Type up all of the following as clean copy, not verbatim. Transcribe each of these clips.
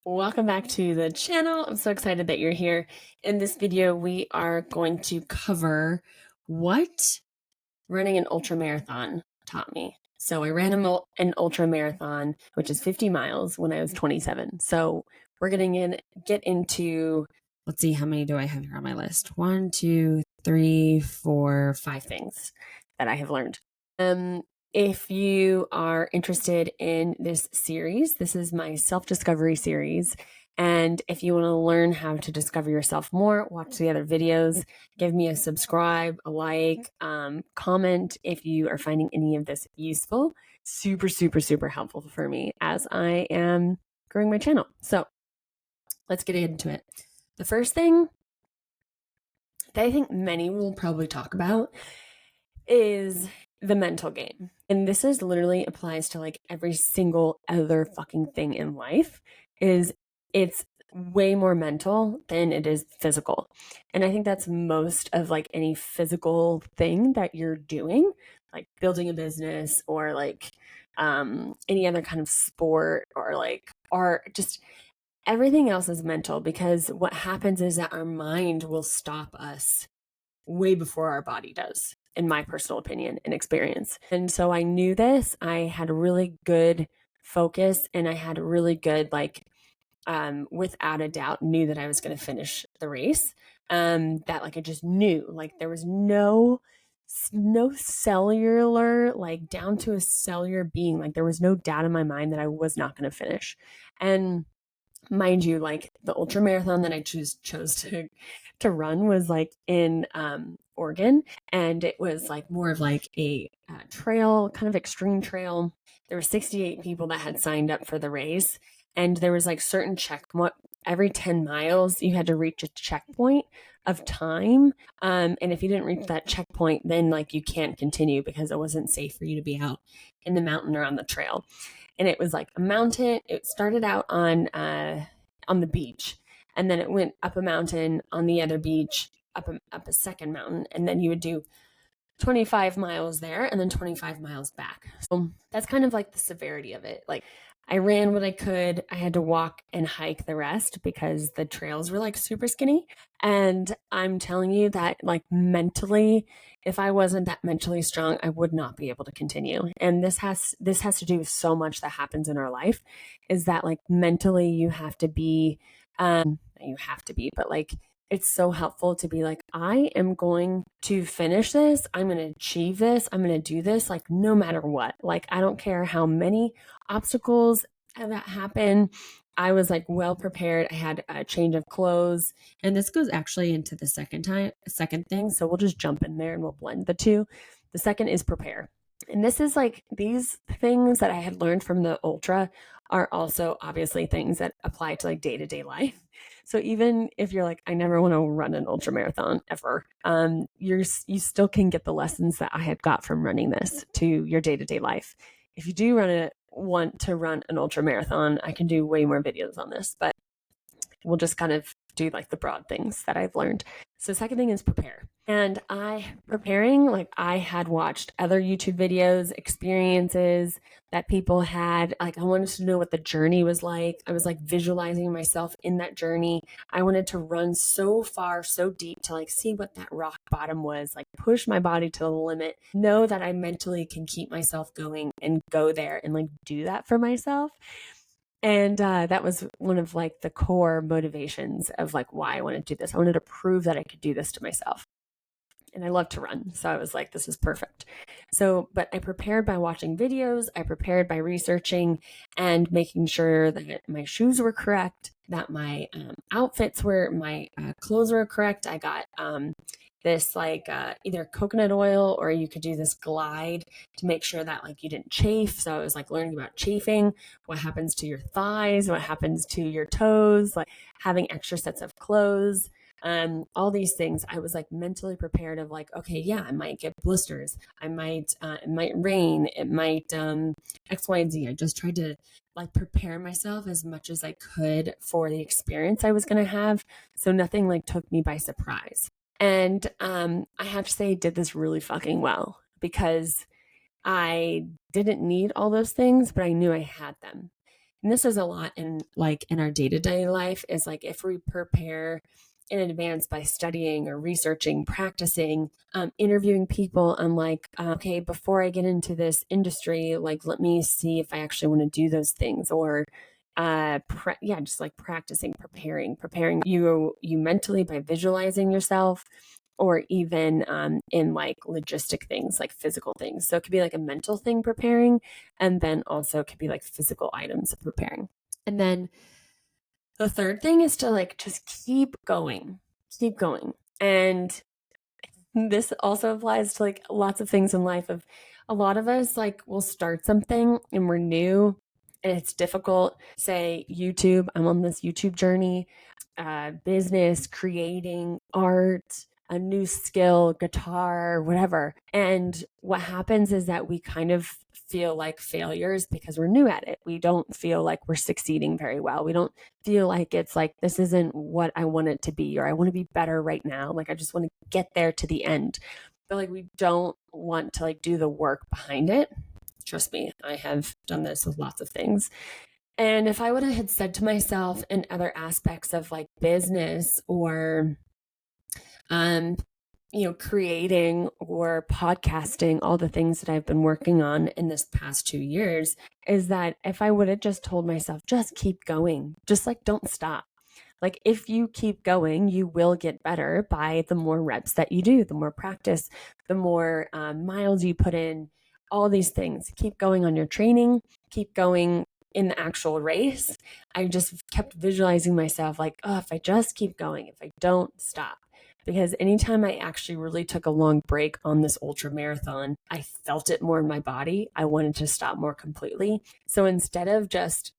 Welcome back to the channel. I'm so excited that you're here. In this video, we are going to cover what running an ultra marathon taught me. So I ran an ultra marathon, which is 50 miles when I was 27. So we're getting get into, let's see, how many do I have here on my list? 1, 2, 3, 4, 5 things that I have learned. If you are interested in this series, this is my self-discovery series. And if you want to learn how to discover yourself more, watch the other videos, give me a subscribe, a like, comment if you are finding any of this useful. Super, super, super helpful for me as I am growing my channel. So let's get into it. The first thing that I think many will probably talk about is the mental game. And this is literally applies to like every single other fucking thing in life is it's way more mental than it is physical. And I think that's most of like any physical thing that you're doing, like building a business or like any other kind of sport or like art, just everything else is mental because what happens is that our mind will stop us way before our body does, in my personal opinion and experience. And so I knew this. I had a really good focus and I had a really good, like, without a doubt, knew that I was going to finish the race. That like I just knew, like there was no cellular, like down to a cellular being, like there was no doubt in my mind that I was not going to finish. And mind you, like the ultra marathon that I chose to run was like in Oregon, and it was like more of like a trail, kind of extreme trail. There were 68 people that had signed up for the race, and there was like certain every 10 miles you had to reach a checkpoint of time, and if you didn't reach that checkpoint, then like you can't continue because it wasn't safe for you to be out in the mountain or on the trail. And it was like a mountain. It started out on the beach, and then it went up a mountain on the other beach, up a second mountain, and then you would do 25 miles there and then 25 miles back. So that's kind of like the severity of it. Like I ran what I could. I had to walk and hike the rest because the trails were like super skinny. And I'm telling you that like mentally, if I wasn't that mentally strong, I would not be able to continue. And this has to do with so much that happens in our life is that like mentally you have to be, but like it's so helpful to be like, I am going to finish this. I'm going to achieve this. I'm going to do this, like, no matter what. Like, I don't care how many obstacles that happen. I was like well prepared. I had a change of clothes. And this goes actually into the second thing. So we'll just jump in there and we'll blend the two. The second is prepare. And this is like these things that I had learned from the ultra are also obviously things that apply to like day-to-day life. So even if you're like, I never want to run an ultra marathon ever, you still can get the lessons that I had got from running this to your day-to-day life. If you do want to run an ultra marathon, I can do way more videos on this, but we'll just kind of do like the broad things that I've learned. So the second thing is prepare. And like I had watched other YouTube videos, experiences that people had. Like I wanted to know what the journey was like. I was like visualizing myself in that journey. I wanted to run so far, so deep to like see what that rock bottom was, like push my body to the limit, know that I mentally can keep myself going and go there and like do that for myself. And that was one of like the core motivations of like why I wanted to do this. I wanted to prove that I could do this to myself. And I love to run. So I was like, this is perfect. So, but I prepared by watching videos. I prepared by researching and making sure that my shoes were correct, that my my clothes were correct. I got this like either coconut oil or you could do this glide to make sure that like you didn't chafe. So I was like learning about chafing, what happens to your thighs, what happens to your toes, like having extra sets of clothes. All these things I was like mentally prepared of like, okay, yeah, I might get blisters. It might rain. It might, X, Y, and Z. I just tried to like prepare myself as much as I could for the experience I was going to have. So nothing like took me by surprise. And, I have to say I did this really fucking well because I didn't need all those things, but I knew I had them. and this is a lot in our day-to-day life, is like if we prepare in advance by studying or researching, practicing, interviewing people on like, okay, before I get into this industry, like, let me see if I actually want to do those things, or just like practicing, preparing you mentally by visualizing yourself, or even in like logistic things, like physical things. So it could be like a mental thing preparing, and then also it could be like physical items preparing. And then the third thing is to like just keep going. And this also applies to like lots of things in life. Of a lot of us like will start something and we're new and it's difficult. Say YouTube, I'm on this YouTube journey, business, creating art, a new skill, guitar, whatever. And what happens is that we kind of feel like failures because we're new at it. We don't feel like we're succeeding very well. We don't feel like it's like, this isn't what I want it to be, or I want to be better right now. Like, I just want to get there to the end. But like, we don't want to like do the work behind it. Trust me, I have done this with lots of things. And if I would have had said to myself in other aspects of like business or creating or podcasting, all the things that I've been working on in this past 2 years, is that if I would have just told myself, just keep going, just like don't stop. Like if you keep going, you will get better by the more reps that you do, the more practice, the more miles you put in, all these things. Keep going on your training, keep going in the actual race. I just kept visualizing myself like, oh, if I just keep going, if I don't stop. Because anytime I actually really took a long break on this ultra marathon, I felt it more in my body. I wanted to stop more completely. So instead of just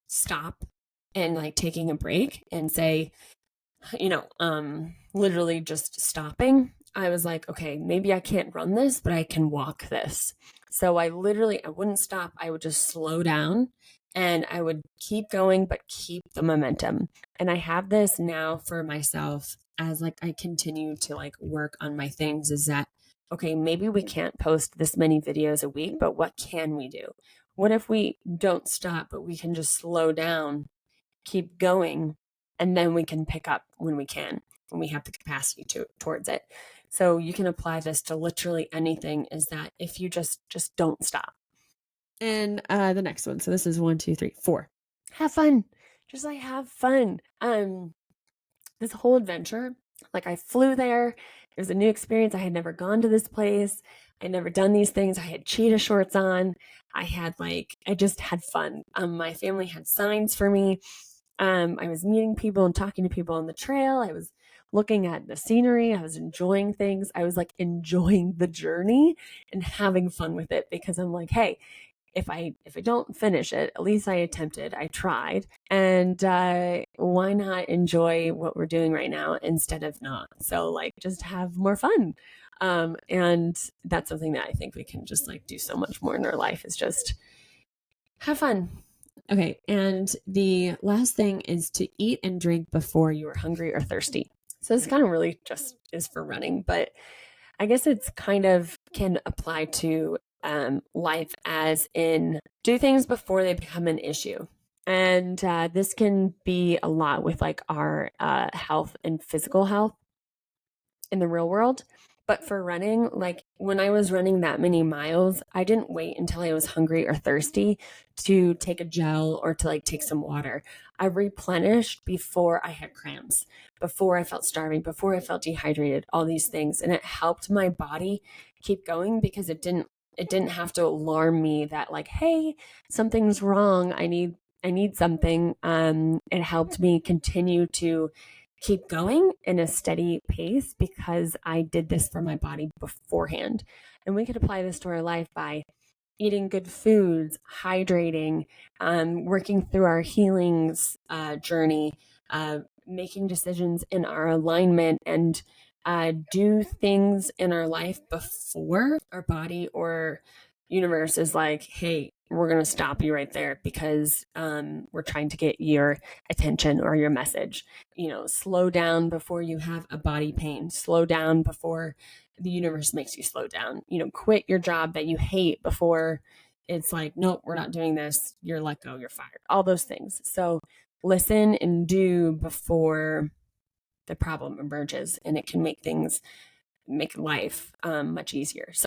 stop and like taking a break and say, literally just stopping, I was like, okay, maybe I can't run this, but I can walk this. So I wouldn't stop. I would just slow down and I would keep going, but keep the momentum. And I have this now for myself as like I continue to like work on my things, is that, okay, maybe we can't post this many videos a week, but what can we do? What if we don't stop, but we can just slow down, keep going, and then we can pick up when we can, when we have the capacity towards it. So you can apply this to literally anything, is that if you just don't stop. And the next one. So this is 1, 2, 3, 4. Have fun. Just like have fun. This whole adventure, like I flew there. It was a new experience. I had never gone to this place. I'd never done these things. I had cheetah shorts on. I just had fun. My family had signs for me. I was meeting people and talking to people on the trail. I was looking at the scenery. I was enjoying things. I was like enjoying the journey and having fun with it, because I'm like, hey, if I don't finish it, at least I attempted, I tried. And why not enjoy what we're doing right now instead of not? So like just have more fun. And that's something that I think we can just like do so much more in our life, is just have fun. Okay, and the last thing is to eat and drink before you are hungry or thirsty. So this kind of really just is for running, but I guess it's kind of can apply to life, as in do things before they become an issue. And this can be a lot with like our health and physical health in the real world. But for running, like when I was running that many miles, I didn't wait until I was hungry or thirsty to take a gel or to like take some water. I replenished before I had cramps, before I felt starving, before I felt dehydrated, all these things. And it helped my body keep going, because it didn't have to alarm me that like, hey, something's wrong. I need something. It helped me continue to keep going in a steady pace, because I did this for my body beforehand. And we could apply this to our life by eating good foods, hydrating, working through our healings journey, making decisions in our alignment, and do things in our life before our body or universe is like, hey, we're going to stop you right there, because we're trying to get your attention or your message. Slow down before you have a body pain. Slow down before the universe makes you slow down. Quit your job that you hate before it's like, nope, we're not doing this. You're let go, you're fired, all those things. So listen and do before the problem emerges, and it can make life much easier. So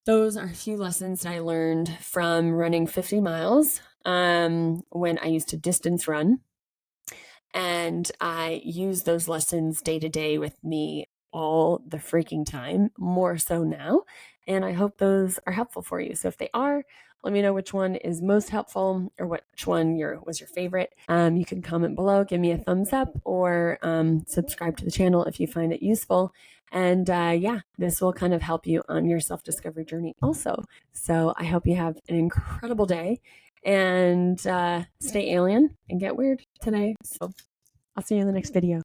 those are a few lessons that I learned from running 50 miles when I used to distance run. And I use those lessons day to day with me all the freaking time, more so now. And I hope those are helpful for you. So if they are, let me know which one is most helpful or which one was your favorite. You can comment below, give me a thumbs up, or subscribe to the channel if you find it useful. And yeah, this will kind of help you on your self-discovery journey also. So I hope you have an incredible day and stay alien and get weird today. So I'll see you in the next video.